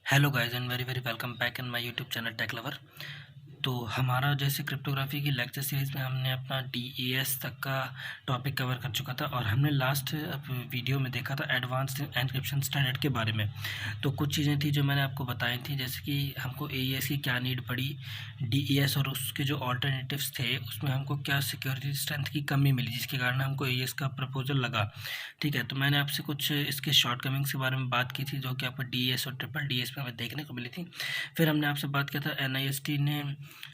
Hello guys and very very welcome back in my YouTube channel tech lover. तो हमारा जैसे cryptography की lecture series में हमने अपना DES तक का टॉपिक कवर कर चुका था और हमने लास्ट वीडियो में देखा था एडवांस्ड एन्क्रिप्शन स्टैंडर्ड के बारे में। तो कुछ चीज़ें थी जो मैंने आपको बताई थी, जैसे कि हमको AES की क्या नीड पड़ी, DES और उसके जो ऑल्टरनेटिव्स थे उसमें हमको क्या सिक्योरिटी स्ट्रेंथ की कमी मिली जिसके कारण हमको AES का प्रपोजल लगा। ठीक है, तो मैंने आपसे कुछ इसके शॉर्टकमिंग्स के बारे में बात की थी जो कि आपको DES और ट्रिपल DES में हमें देखने को मिली थी। फिर हमने आपसे बात किया था NIST ने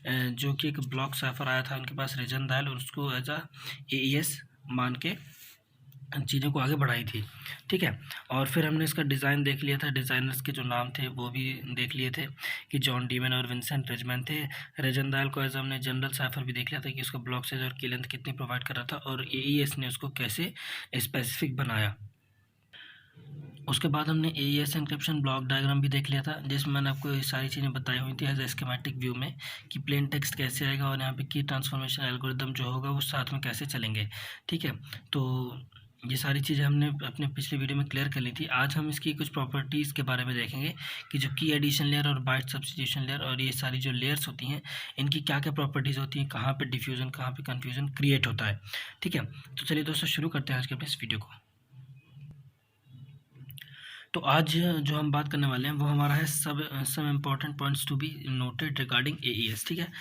जो कि एक ब्लॉक साइफर आया था उनके पास रीजन डायल और उसको एज AES मान के चीज़ों को आगे बढ़ाई थी। ठीक है, और फिर हमने इसका डिज़ाइन देख लिया था, डिज़ाइनर्स के जो नाम थे वो भी देख लिए थे कि जॉन डीमन और विंसेंट रिजमैन थे। रीजन डायल को एज हमने जनरल साइफर भी देख लिया था कि उसका ब्लॉक साइज और की लेंथ कितनी प्रोवाइड कर रहा था और AES ने उसको कैसे स्पेसिफिक बनाया। उसके बाद हमने AES एन्क्रिप्शन ब्लॉक डायग्राम भी देख लिया था जिसमें मैंने आपको ये सारी चीज़ें बताई हुई थी एज ए स्कीमेटिक व्यू में कि प्लेन टेक्स्ट कैसे आएगा और यहाँ पे की ट्रांसफॉर्मेशन एल्गोरिदम जो होगा वो साथ में कैसे चलेंगे। ठीक है, तो ये सारी चीज़ें हमने अपने पिछले वीडियो में क्लियर कर ली थी। आज हम इसकी कुछ प्रॉपर्टीज़ के बारे में देखेंगे कि जो की एडिशन लेयर और बाइट सब्स्टिट्यूशन लेयर और ये सारी जो लेयर्स होती हैं इनकी क्या क्या प्रॉपर्टीज़ होती हैं, कहाँ पे डिफ्यूज़न कहाँ पे कन्फ्यूज़न क्रिएट होता है। ठीक है, तो चलिए दोस्तों शुरू करते हैं आज के अपने इस वीडियो को। तो आज जो हम बात करने वाले हैं वो हमारा है some important points to be noted regarding AES। ठीक है,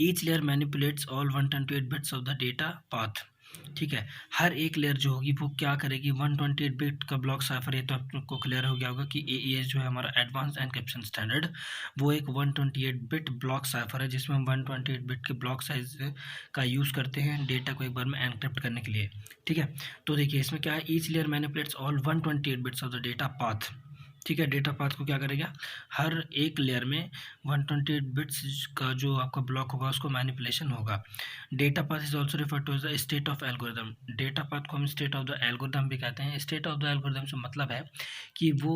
each layer manipulates all 128 bits of the data path. ठीक है, हर एक लेयर जो होगी वो क्या करेगी, 128 बिट का ब्लॉक साइफर। ये तो आपको क्लियर हो गया होगा कि AES जो है हमारा एडवांस एन्क्रिप्शन स्टैंडर्ड वो एक 128 बिट ब्लॉक साइफर है जिसमें हम 128 बिट के ब्लॉक साइज का यूज़ करते हैं डेटा को एक बार में एनक्रिप्ट करने के लिए। ठीक है, तो देखिए इसमें क्या है, each layer manipulates all 128 bits of the data path. ठीक है, डेटा पाथ को क्या करेगा, हर एक लेयर में 128 बिट्स का जो आपका ब्लॉक होगा उसको मैनिपुलेशन होगा। Data path is also refer to as the state of algorithm. Data path को हम स्टेट ऑफ द एल्गोरिदम भी कहते हैं। स्टेट ऑफ द एल्गोरिदम से मतलब है कि वो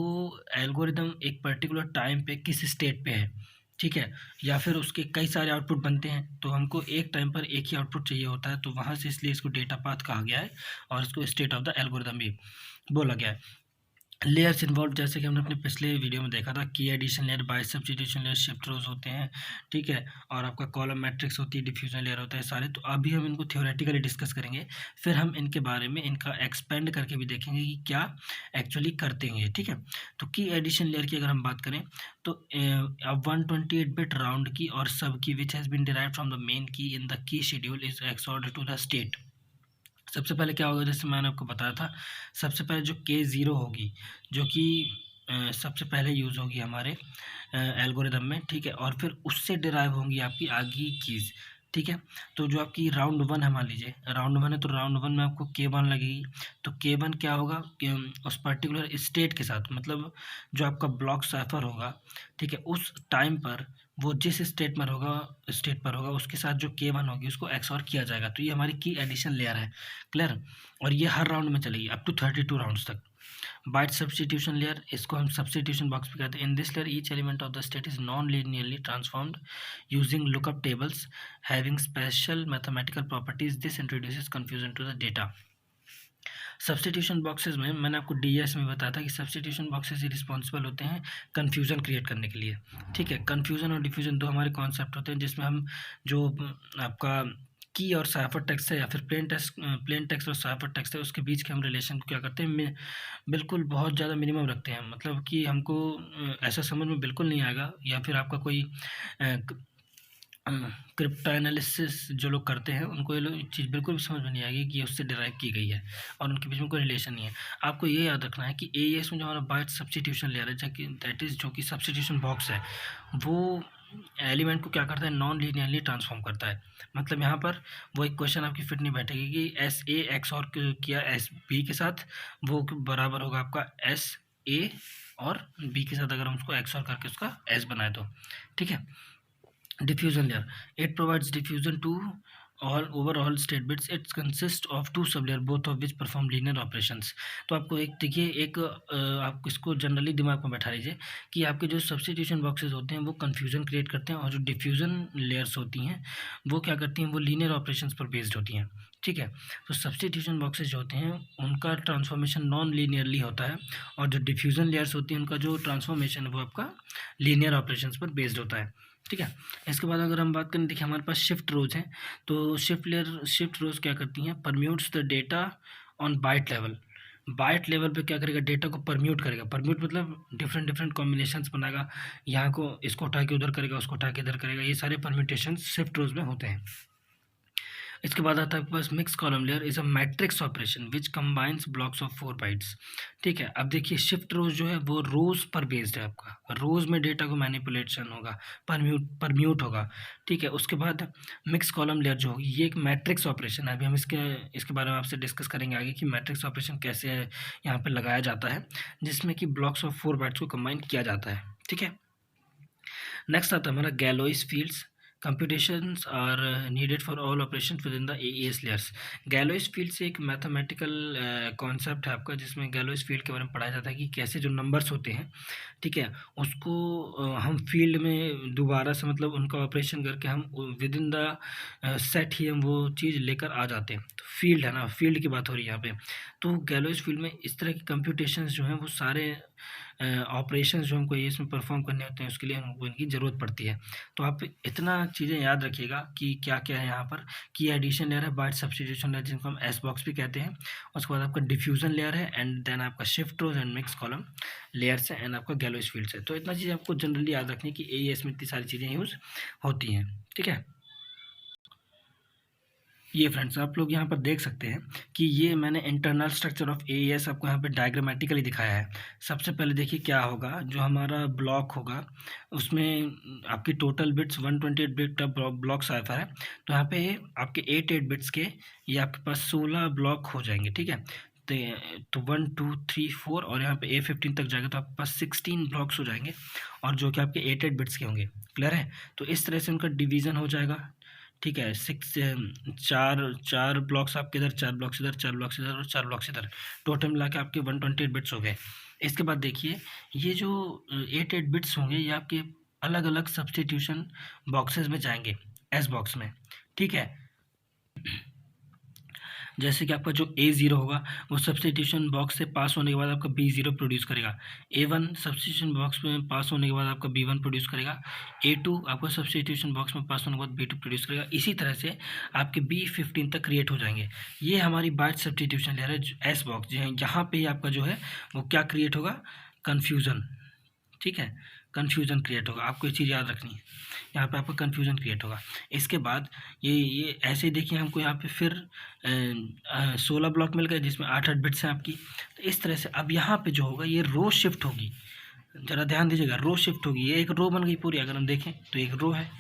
एल्गोरिदम एक पर्टिकुलर टाइम पे किस स्टेट पे है। ठीक है, या फिर उसके कई सारे आउटपुट बनते हैं तो हमको एक टाइम पर एक ही आउटपुट चाहिए होता है, तो वहाँ से इसलिए इसको डेटा पाथ कहा गया है और इसको स्टेट ऑफ द एल्गोरिदम भी बोला गया है। लेयर्स इन्वॉल्व जैसे कि हमने अपने पिछले वीडियो में देखा था, की addition layer, byte substitution layer, shift rows होते हैं। ठीक है, और आपका कॉलम मैट्रिक्स होती है, डिफ्यूजन लेयर होता है सारे। तो अभी हम इनको थ्योरेटिकली डिस्कस करेंगे, फिर हम इनके बारे में इनका एक्सपेंड करके भी देखेंगे कि क्या एक्चुअली करते हैं। ठीक है, तो की एडिशन लेयर की अगर हम बात करें तो अब 128 बिट राउंड की और subkey which has been derived from the main key in the key schedule is XORed to the state. सबसे पहले क्या होगा, जैसे मैंने आपको बताया था, सबसे पहले जो K0 होगी जो कि सबसे पहले यूज़ होगी हमारे एल्गोरिदम में। ठीक है, और फिर उससे डिराइव होंगी आपकी आगे कीज़। ठीक है, तो जो आपकी राउंड 1 है, मान लीजिए राउंड 1 है तो राउंड 1 में आपको K1 लगेगी। तो K1 क्या होगा कि उस पर्टिकुलर स्टेट के साथ, मतलब जो आपका ब्लॉक साइफर होगा, ठीक है, उस टाइम पर वो जिस स्टेट पर होगा उसके साथ जो K1 होगी उसको एक्सऑर किया जाएगा। तो ये हमारी की एडिशन लेयर है। क्लियर, और ये हर राउंड में चलेगी अप टू 32 राउंड्स तक। बाइट सब्स्टिट्यूशन लेयर, इसको हम सब्स्टिट्यूशन बॉक्स भी कहते हैं। In this layer each element of the state is non linearly transformed using lookup tables having special mathematical properties. This introduces confusion to the data. Substitution boxes में मैंने आपको DES में बताया था कि सब्स्टिट्यूशन बॉक्सेस रिस्पॉन्सिबल होते हैं confusion create करने के लिए। ठीक है, कन्फ्यूज़न और डिफ्यूज़न दो हमारे कॉन्सेप्ट होते हैं जिसमें हम जो आपका की और साइफर टेक्स्ट है या फिर प्लेन टेक्स्ट और साइफर टेक्स्ट है उसके बीच के हम रिलेशन को क्या करते हैं, बिल्कुल बहुत ज़्यादा मिनिमम रखते हैं। मतलब कि हमको ऐसा समझ में बिल्कुल नहीं आएगा, या फिर आपका कोई क्रिप्टो एनालिसिस जो लोग करते हैं उनको ये लोग चीज़ बिल्कुल भी समझ में नहीं आएगी कि ये उससे डिराइव की गई है और उनके बीच में कोई रिलेशन नहीं है। आपको ये याद रखना है कि AES में जो हमारा बाइट सब्स्टिट्यूशन लेयर है, दैट इज़ जो कि सब्स्टिट्यूशन बॉक्स है, वो एलिमेंट को क्या करता है, नॉन लीनियरली ट्रांसफॉर्म करता है। मतलब यहाँ पर वो एक क्वेश्चन आपकी फिट नहीं बैठेगी कि SA XOR किया SB के साथ, वो बराबर होगा आपका SA और B के साथ अगर हम उसको XOR करके उसका S बनाए तो। ठीक है, diffusion layer, it provides diffusion to all state bits. It consists of two sublayer both of which perform linear operations. तो आपको एक देखिए एक आप इसको जनरली दिमाग में बैठा लीजिए कि आपके जो सब्स्टिट्यूशन बॉक्सेस होते हैं वो कन्फ्यूजन क्रिएट करते हैं और जो डिफ्यूजन लेयर्स होती हैं वो क्या करती हैं, वो लीनियर ऑपरेशंस पर बेस्ड होती हैं। ठीक है। तो सब्स्टिट्यूशन बॉक्सेस जो होते हैं उनका ट्रांसफॉर्मेशन नॉन लीनियरली होता है, और जो डिफ्यूज़न लेयर्स होती हैं उनका जो ट्रांसफॉर्मेशन है वो आपका लीनियर ऑपरेशंस पर बेस्ड होता है। ठीक है। इसके बाद अगर हम बात करें, देखिए हमारे पास शिफ्ट रोज हैं, तो शिफ्ट रोज क्या करती हैं, permutes the data on byte level. Byte level पे क्या करेगा, डेटा को परम्यूट करेगा। परम्यूट मतलब डिफरेंट डिफरेंट कॉम्बिनेशंस बनाएगा, यहाँ को इसको उठा के उधर करेगा, उसको उठा के इधर करेगा, ये सारे परम्यूटेशन शिफ्ट रोज में होते हैं। इसके बाद आता है आपके पास mix column layer is a matrix operation which combines blocks of 4 bytes. ठीक है। अब देखिए शिफ्ट रोज जो है वो रोज पर बेस्ड है, आपका रोज में डेटा को मैनिपुलेशन होगा, परम्यूट होगा। ठीक है। उसके बाद मिक्स कॉलम लेयर जो होगी ये एक मैट्रिक्स ऑपरेशन है। अभी हम इसके बारे में आपसे डिस्कस करेंगे आगे कि मैट्रिक्स ऑपरेशन कैसे यहाँ पर लगाया जाता है, जिसमें कि ब्लॉक्स ऑफ 4 बाइट्स को कंबाइन किया जाता है। ठीक है। नेक्स्ट आता है हमारा Galois fields. Computations are needed for all operation within the AES layers. Galois field से एक मैथमेटिकल कॉन्सेप्ट है आपका, जिसमें गैलोइस फील्ड के बारे में पढ़ाया जाता है कि कैसे जो नंबर्स होते हैं, ठीक है, उसको हम फील्ड में दोबारा से मतलब उनका ऑपरेशन करके हम विद इन द सेट ही हम वो चीज़ लेकर आ जाते हैं। तो फील्ड है ना, फील्ड की बात हो रही है यहाँ पे। तो गैलोइस फील्ड में इस तरह की कंप्यूटेशंस जो हैं वो सारे ऑपरेशंस जो हमको इसमें परफॉर्म करने होते हैं उसके लिए हमको इनकी ज़रूरत पड़ती है। तो आप इतना चीज़ें याद रखिएगा कि क्या क्या है यहाँ पर, कि एडिशन लेयर है, बाइट सब्स्टिट्यूशन लेयर जिनको हम एस बॉक्स भी कहते हैं, उसके बाद आपका डिफ्यूज़न लेयर है, एंड देन आपका shift rows and mix column layers है, एंड आपका गैलोइस फील्ड्स है। तो इतना चीज़ आपको जनरली याद रखनी कि एईएस में इतनी सारी चीज़ें यूज़ होती हैं। ठीक है। ये फ्रेंड्स आप लोग यहाँ पर देख सकते हैं कि ये मैंने इंटरनल स्ट्रक्चर ऑफ एईएस आपको यहाँ पे डायग्रामेटिकली दिखाया है। सबसे पहले देखिए क्या होगा, जो हमारा ब्लॉक होगा उसमें आपकी टोटल बिट्स 128 बिट का ब्लॉक साइफर है। तो यहाँ पे आपके 8 बिट्स के ये आपके पास 16 ब्लॉक हो जाएंगे। ठीक है। तो 1 2 3 4 और यहाँ पे A15 तक जाएगा तो आपके पास 16 ब्लॉक्स हो जाएंगे, और जो कि आपके 8 बिट्स के होंगे। क्लियर है। तो इस तरह से उनका डिवीज़न हो जाएगा। ठीक है। चार चार ब्लॉक्स आपके इधर, 4 ब्लॉक्स इधर, 4 ब्लॉक्स इधर और 4 ब्लॉक्स इधर, टोटल मिला के आपके 128 बिट्स हो गए। इसके बाद देखिए ये जो 8 बिट्स होंगे ये आपके अलग अलग सब्स्टिट्यूशन बॉक्सेस में जाएंगे, एस बॉक्स में। ठीक है। जैसे कि आपका जो A0 होगा वो सब्स्टिट्यूशन बॉक्स से पास होने के बाद आपका B0 प्रोड्यूस करेगा। A1 सब्स्टिट्यूशन बॉक्स में पास होने के बाद आपका B1 प्रोड्यूस करेगा। A2 आपका सब्स्टिट्यूशन बॉक्स में पास होने के बाद B2 प्रोड्यूस करेगा। इसी तरह से आपके B15 तक क्रिएट हो जाएंगे। ये हमारी बाइट सब्स्टिट्यूशन लेयर है, एस बॉक्स जो है यहाँ पे आपका जो है वो क्या क्रिएट होगा, कन्फ्यूज़न। ठीक है। कन्फ्यूज़न क्रिएट होगा, आपको ये चीज़ याद रखनी है, यहाँ पे आपका कन्फ्यूज़न क्रिएट होगा। इसके बाद ये ऐसे ही देखिए हमको यहाँ पे फिर 16 ब्लॉक मिल गए जिसमें 8 बिट्स हैं आपकी। तो इस तरह से अब यहाँ पे जो होगा ये रो शिफ्ट होगी, ज़रा ध्यान दीजिएगा, रो शिफ्ट होगी। ये एक रो बन गई पूरी, अगर हम देखें तो एक रो है।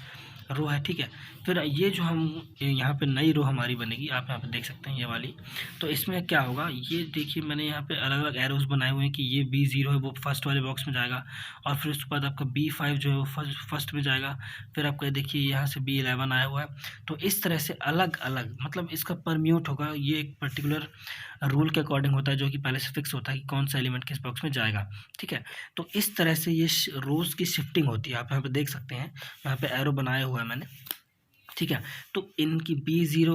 ठीक है। फिर ये जो हम यहाँ पे नई रो हमारी बनेगी, आप यहाँ पे देख सकते हैं ये वाली। तो इसमें क्या होगा, ये देखिए मैंने यहाँ पे अलग अलग एरोज बनाए हुए हैं कि ये B0 है वो फर्स्ट वाले बॉक्स में जाएगा, और फिर उसके बाद आपका B5 जो है वो फर्स्ट में जाएगा। फिर आपका देखिए यहाँ से B11 आया हुआ है। तो इस तरह से अलग अलग मतलब इसका परम्यूट होगा, ये एक पर्टिकुलर रूल के अकॉर्डिंग होता है जो कि पहले से फिक्स होता है कि कौन सा एलिमेंट किस बॉक्स में जाएगा। ठीक है। तो इस तरह से ये रोज़ की शिफ्टिंग होती है, आप यहाँ पे देख सकते हैं, यहाँ पे एरो बनाया हुआ है मैंने। ठीक है। तो इनकी B0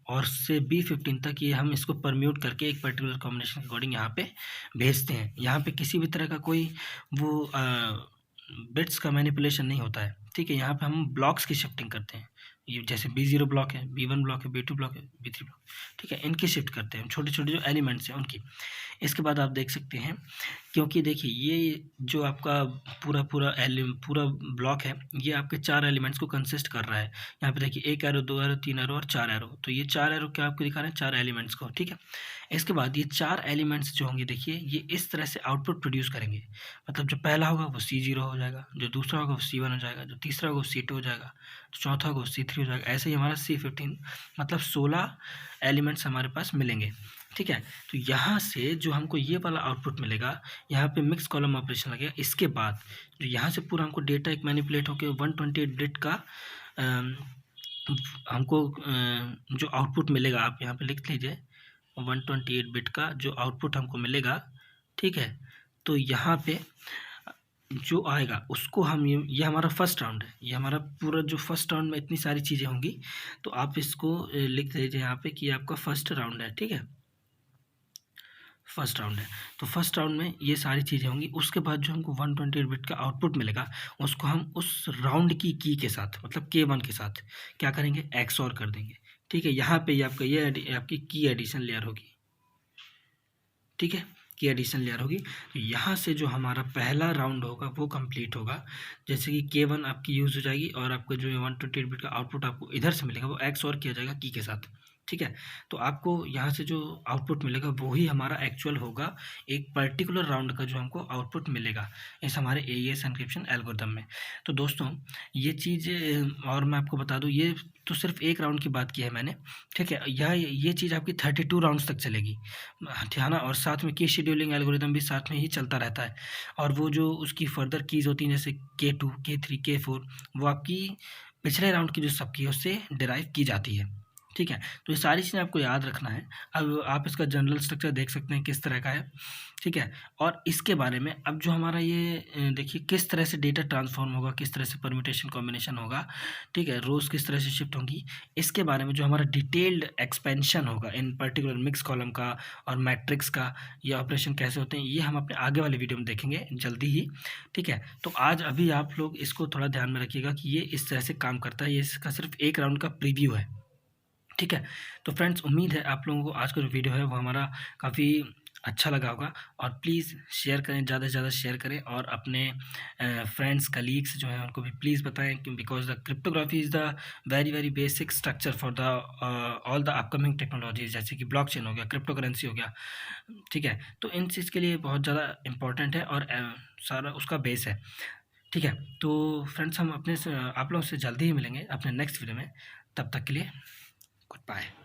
और से B15 तक ये हम इसको परम्यूट करके एक पर्टिकुलर कॉम्बिनेशन के अकॉर्डिंग यहाँ पे भेजते हैं। यहाँ पे किसी भी तरह का कोई वो बिट्स का मैनिपुलेशन नहीं होता है। ठीक है। यहाँ पे हम ब्लॉक्स की शिफ्टिंग करते हैं, ये जैसे B0 ब्लॉक है, B1 ब्लॉक है, B2 ब्लॉक है, B3 ब्लॉक। ठीक है। इनकी शिफ्ट करते हैं, छोटे छोटे जो एलिमेंट्स हैं उनकी। इसके बाद आप देख सकते हैं, क्योंकि देखिए ये जो आपका पूरा ब्लॉक है ये आपके 4 एलिमेंट्स को कंसिस्ट कर रहा है। यहाँ पे देखिए 1 एरो, 2 एरो, 3 एरो और 4 एरो। तो ये 4 एरो क्या आपको दिखा रहे हैं, 4 एलिमेंट्स को। ठीक है। इसके बाद ये 4 एलिमेंट्स जो होंगे देखिए ये इस तरह से आउटपुट प्रोड्यूस करेंगे। मतलब जो पहला होगा वो C0 हो जाएगा, जो दूसरा होगा वो C1 हो जाएगा, जो तीसरा होगा वो C2 हो जाएगा, जो चौथा होगा वो C3 हो जाएगा। ऐसे ही हमारा C15 मतलब 16 एलिमेंट्स हमारे पास मिलेंगे। ठीक है। तो यहाँ से जो हमको ये वाला आउटपुट मिलेगा, यहाँ पे मिक्स कॉलम ऑपरेशन लगेगा। इसके बाद जो यहाँ से पूरा हमको डेटा एक मैनिपुलेट होकर 128 बिट का हमको जो आउटपुट मिलेगा, आप यहाँ पे लिख लीजिए 128 बिट का जो आउटपुट हमको मिलेगा। ठीक है। तो यहाँ पे जो आएगा उसको हम ये हमारा फर्स्ट राउंड है, ये हमारा पूरा जो फर्स्ट राउंड में इतनी सारी चीज़ें होंगी, तो आप इसको लिख दीजिए यहाँ पे कि आपका फर्स्ट राउंड है, ठीक है, फर्स्ट राउंड है। तो फर्स्ट राउंड में ये सारी चीज़ें होंगी, उसके बाद जो हमको 128 बिट का आउटपुट मिलेगा उसको हम उस राउंड की के साथ, मतलब K1 के साथ क्या करेंगे, XOR कर देंगे, ठीक है। यहाँ पे आपका ये आपकी की एडिशन लेयर होगी, ठीक है, की एडिशन लेयर होगी। तो यहाँ से जो हमारा पहला राउंड होगा वो कंप्लीट होगा, जैसे कि K1 आपकी यूज़ हो जाएगी और आपका जो 128 बिट का आउटपुट आपको इधर से मिलेगा वो XOR किया जाएगा की के साथ, ठीक है। तो आपको यहाँ से जो आउटपुट मिलेगा वो ही हमारा एक्चुअल होगा, एक पर्टिकुलर राउंड का जो हमको आउटपुट मिलेगा इस हमारे AES एन्क्रिप्शन एल्गोरिथम में। तो दोस्तों ये चीज़ और मैं आपको बता दूँ, ये तो सिर्फ एक राउंड की बात की है मैंने, ठीक है। ये चीज़ आपकी 32 राउंड्स तक चलेगी, है ना। और साथ में की शेड्यूलिंग एल्गोरिथम भी साथ में ही चलता रहता है, और वो जो उसकी फर्दर कीज़ होती हैं जैसे K2, K3, K4, वो आपकी पिछले राउंड की जो सब की है उससे डिराइव की जाती है, ठीक है। तो ये सारी चीज़ें आपको याद रखना है। अब आप इसका जनरल स्ट्रक्चर देख सकते हैं किस तरह का है, ठीक है। और इसके बारे में अब जो हमारा ये देखिए किस तरह से डेटा ट्रांसफॉर्म होगा, किस तरह से परम्यूटेशन कॉम्बिनेशन होगा, ठीक है, रोज़ किस तरह से शिफ्ट होंगी, इसके बारे में जो हमारा डिटेल्ड एक्सपेंशन होगा इन पर्टिकुलर मिक्स कॉलम का और मैट्रिक्स का, ये ऑपरेशन कैसे होते हैं, ये हम अपने आगे वाले वीडियो में देखेंगे जल्दी ही, ठीक है। तो आज अभी आप लोग इसको थोड़ा ध्यान में रखिएगा कि ये इस तरह से काम करता है, ये इसका सिर्फ एक राउंड का प्रीव्यू है, ठीक है। तो फ्रेंड्स उम्मीद है आप लोगों को आज का जो वीडियो है वो हमारा काफ़ी अच्छा लगा होगा, और प्लीज़ शेयर करें, ज़्यादा से ज़्यादा शेयर करें, और अपने फ्रेंड्स कलीग्स जो हैं उनको भी प्लीज़ बताएं कि because the cryptography is the very very basic structure for the all the upcoming technologies, जैसे कि ब्लॉकचेन हो गया, क्रिप्टो करेंसी हो गया, ठीक है। तो इन चीज़ के लिए बहुत ज़्यादा इंपॉर्टेंट है और सारा उसका बेस है, ठीक है। तो फ्रेंड्स हम अपने से आप लोगों से जल्दी ही मिलेंगे अपने नेक्स्ट वीडियो में, तब तक के लिए गुड बाय।